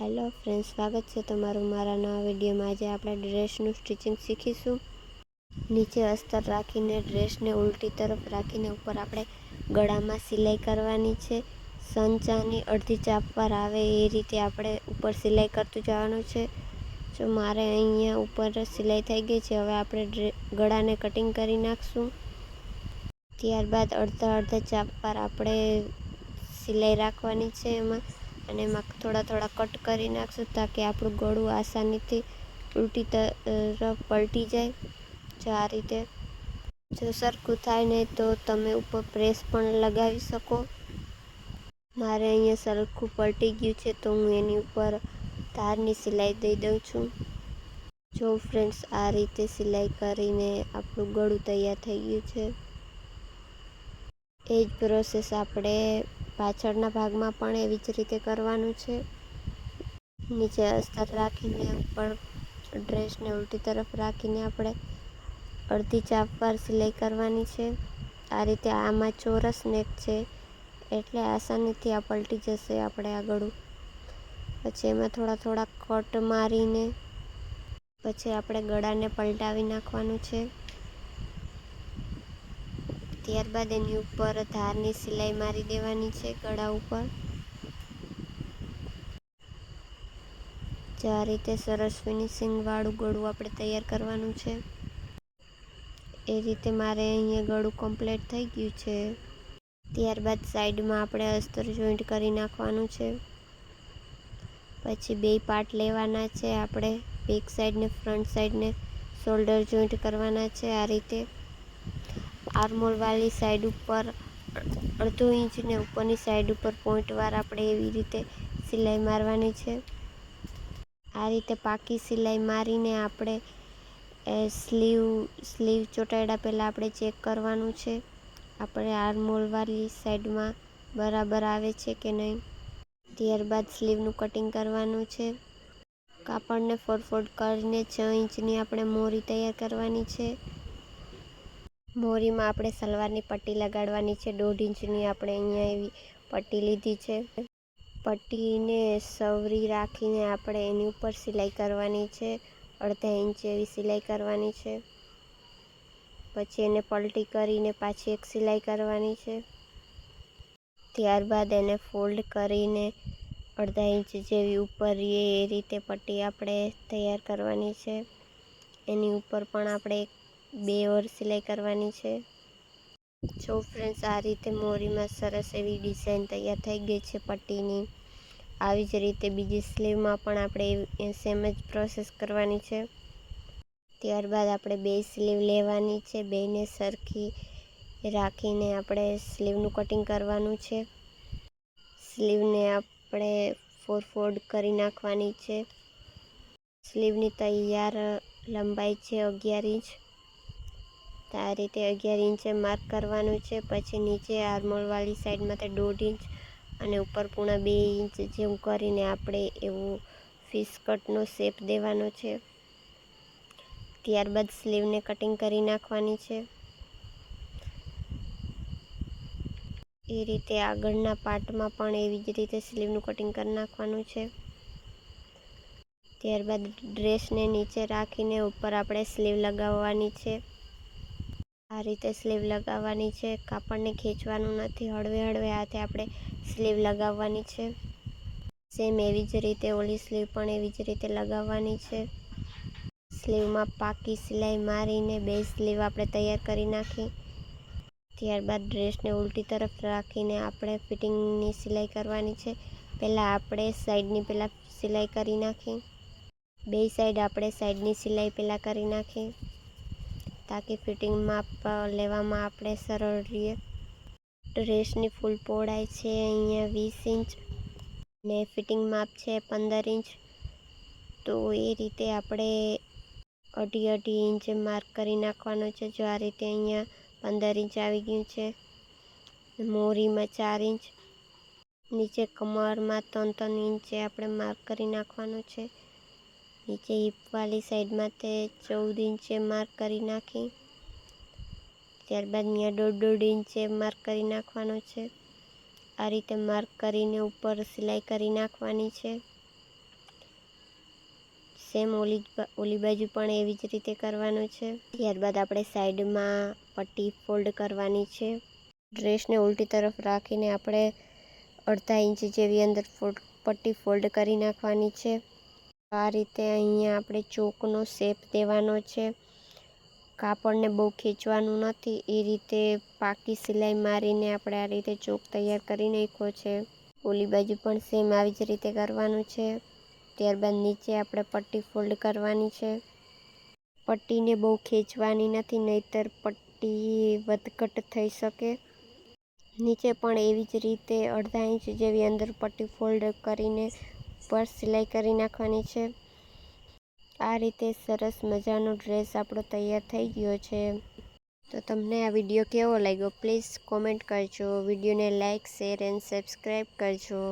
Hello friends, સ્વાગત છે તમારું મારા નવા વિડીયોમાં। આજે આપણે ડ્રેસનું સ્ટિચિંગ શીખીશું। નીચે અસ્તર રાખીને ડ્રેસને ઉલટી તરફ રાખીને ઉપર આપણે ગળામાં સિલાઈ કરવાની છે। સંચાની અડધી ચાપ પર આવે એ રીતે આપણે ઉપર સિલાઈ કરતું જવાનું છે। જો મારે અહીંયા ઉપર સિલાઈ થઈ ગઈ છે। હવે આપણે ગળાને કટિંગ કરી નાખશું। ત્યારબાદ અડધા ચાપ પર આપણે સિલાઈ રાખવાની છે એમાં થોડા કટ કરી નાખશું તાકી આપણું ગળું આસાનીથી ઉલટી તરફ પલટી જાય। જો આ રીતે જો સરખું થાય નહીં તો તમે ઉપર પ્રેસ પણ લગાવી શકો। મારે અહીંયા સરખું પલટી ગયું છે તો હું એની ઉપર ધારની સિલાઈ દઈ દઉં છું। જો ફ્રેન્ડ્સ, આ રીતે સિલાઈ કરીને આપણું ગળું તૈયાર થઈ ગયું છે। એ જ પ્રોસેસ આપણે પાછળના ભાગમાં પણ એવી જ રીતે કરવાનું છે। નીચે અસ્તર રાખીને ઉપર ડ્રેસને ઉલટી તરફ રાખીને આપણે અડધી ચાપ પર સિલાઈ કરવાની છે। આ રીતે આમાં ચોરસ નેક છે એટલે આસાનીથી આ પલટી જશે આપણે આ ગળું। પછી એમાં થોડા કટ મારીને પછી આપણે ગળાને પલટાવી નાખવાનું છે। ત્યારબાદ એની ઉપર ધારની સિલાઈ મારી દેવાની છે ગળા ઉપર। આ રીતે સરસ ફિનિશિંગ વાળું ગળું આપણે તૈયાર કરવાનું છે। એ રીતે મારે અહીંયા ગળું કમ્પ્લીટ થઈ ગયું છે। ત્યારબાદ સાઈડમાં આપણે અસ્તર જોઈન્ટ કરી નાખવાનું છે। પછી બે પાર્ટ લેવાના છે આપણે, બેક સાઈડ ને ફ્રન્ટ સાઈડ ને શોલ્ડર જોઈન્ટ કરવાના છે। આ રીતે આર્મહોલ વાળી સાઈડ ઉપર અડધો ઇંચ ને ઉપરની સાઈડ ઉપર પોઈન્ટ વાર આપણે એવી રીતે સિલાઈ મારવાની છે। આ રીતે પાકી સિલાઈ મારીને આપણે સ્લીવ ચોટાડ્યા પહેલાં આપણે ચેક કરવાનું છે આપણે આર્મહોલ વાળી સાઈડમાં બરાબર આવે છે કે નહીં। ત્યારબાદ સ્લીવનું કટિંગ કરવાનું છે। કાપડને ફોલ્ડ કરીને 6 ઇંચની આપણે મોરી તૈયાર કરવાની છે। મોરીમાં આપણે સલવારની પટ્ટી લગાડવાની છે। 1.5 ઇંચની આપણે અહીંયા એવી પટ્ટી લીધી છે। પટ્ટીને સવરી રાખીને આપણે એની ઉપર સિલાઈ કરવાની છે। 1/2 ઇંચ એવી સિલાઈ કરવાની છે। પછી એને પલટી કરીને પાછી એક સિલાઈ કરવાની છે। ત્યારબાદ એને ફોલ્ડ કરીને 1/2 ઇંચ જેવી ઉપર રહીએ એ રીતે પટ્ટી આપણે તૈયાર કરવાની છે। એની ઉપર પણ આપણે 2 ઓર સિલાઈ કરવાની છે। જો ફ્રેન્ડ્સ, આ રીતે મોરીમાં સરસ એવી ડિઝાઇન તૈયાર થઈ ગઈ છે પટ્ટીની। આવી જ રીતે બીજી સ્લીવમાં પણ આપણે સેમ જ પ્રોસેસ કરવાની છે। ત્યારબાદ આપણે 2 સ્લીવ લેવાની છે। બેને સરખી રાખીને આપણે સ્લીવનું કટિંગ કરવાનું છે। સ્લીવને આપણે 4 ફોલ્ડ કરી નાખવાની છે। સ્લીવની તૈયાર લંબાઈ છે 11 ઇંચ। આ રીતે 11 ઇંચે માર્ક કરવાનું છે। પછી નીચે આર્મહોલ વાળી સાઈડમાં 1.5 ઇંચ અને ઉપર પૂણા 2 ઇંચ જેવું કરીને આપણે એવું ફિશ કટનો શેપ દેવાનો છે। ત્યારબાદ સ્લીવને કટિંગ કરી નાખવાની છે। એ રીતે આગળના પાર્ટમાં પણ એવી જ રીતે સ્લીવનું કટિંગ કરી નાખવાનું છે। ત્યારબાદ ડ્રેસને નીચે રાખીને ઉપર આપણે સ્લીવ લગાવવાની છે। આ રીતે સ્લીવ લગાવવાની છે। કાપડને ખેંચવાનું નથી, હળવે હાથે આપણે સ્લીવ લગાવવાની છે। સેમ એવી જ રીતે ઓલી સ્લીવ પણ એવી જ રીતે લગાવવાની છે। સ્લીવમાં પાકી સિલાઈ મારીને 2 સ્લીવ આપણે તૈયાર કરી નાખી। ત્યારબાદ ડ્રેસને ઉલટી તરફ રાખીને આપણે ફિટિંગની સિલાઈ કરવાની છે। પહેલાં આપણે સાઈડની સિલાઈ કરી નાખી। 2 સાઈડ આપણે સાઈડની સિલાઈ પહેલાં કરી નાખી તાકી ફિટિંગ માપ લેવામાં આપણે સરળ રહે। ડ્રેસની ફૂલ પહોળાઈ છે અહીંયા 20 ઇંચ ને ફિટિંગ માપ છે 15 ઇંચ। તો એ રીતે આપણે 2.5 ઇંચે માર્ક કરી નાખવાનો છે। જો આ રીતે અહીંયા 15 ઇંચ આવી ગયું છે। મોરીમાં 4 ઇંચ, નીચે કમરમાં 3 ઇંચે આપણે માર્ક કરી નાખવાનું છે। નીચે હિપવાળી સાઈડમાં 14 ઇંચે માર્ક કરી નાખી। ત્યારબાદ અહીંયા 1.5 ઇંચે માર્ક કરી નાખવાનો છે। આ રીતે માર્ક કરીને ઉપર સિલાઈ કરી નાખવાની છે। સેમ ઓલી બાજુ પણ એવી જ રીતે કરવાનું છે. ત્યારબાદ આપણે સાઈડમાં પટ્ટી ફોલ્ડ કરવાની છે. ડ્રેસને ઉલટી તરફ રાખીને આપણે અડધા ઇંચ જેવી અંદર પટ્ટી ફોલ્ડ કરી નાખવાની છે. આ રીતે અહીંયા આપણે ચોકનો શેપ દેવાનો છે. કાપડને બહુ ખેંચવાનું નથી, એ રીતે પાકી સિલાઈ મારીને આપણે આ રીતે ચોક તૈયાર કરી નાખ્યો છે. ઓલી બાજુ પણ સેમ આવી જ રીતે કરવાનું છે. ત્યારબાદ નીચે આપણે પટ્ટી ફોલ્ડ કરવાની છે. પટ્ટીને બહુ ખેંચવાની નથી, નહીંતર પટ્ટી વધઘટ થઈ શકે. નીચે પણ એવી જ રીતે અડધા ઇંચ જેવી અંદર પટ્ટી ફોલ્ડ કરીને ઉપર સિલાઈ કરી નાખવાની છે. આ રીતે સરસ મજાનો ડ્રેસ આપણો તૈયાર થઈ ગયો છે. તો તમને આ વિડીયો કેવો લાગ્યો પ્લીઝ કોમેન્ટ કરજો. વિડીયોને લાઇક, શેર એન્ડ સબસ્ક્રાઈબ કરજો.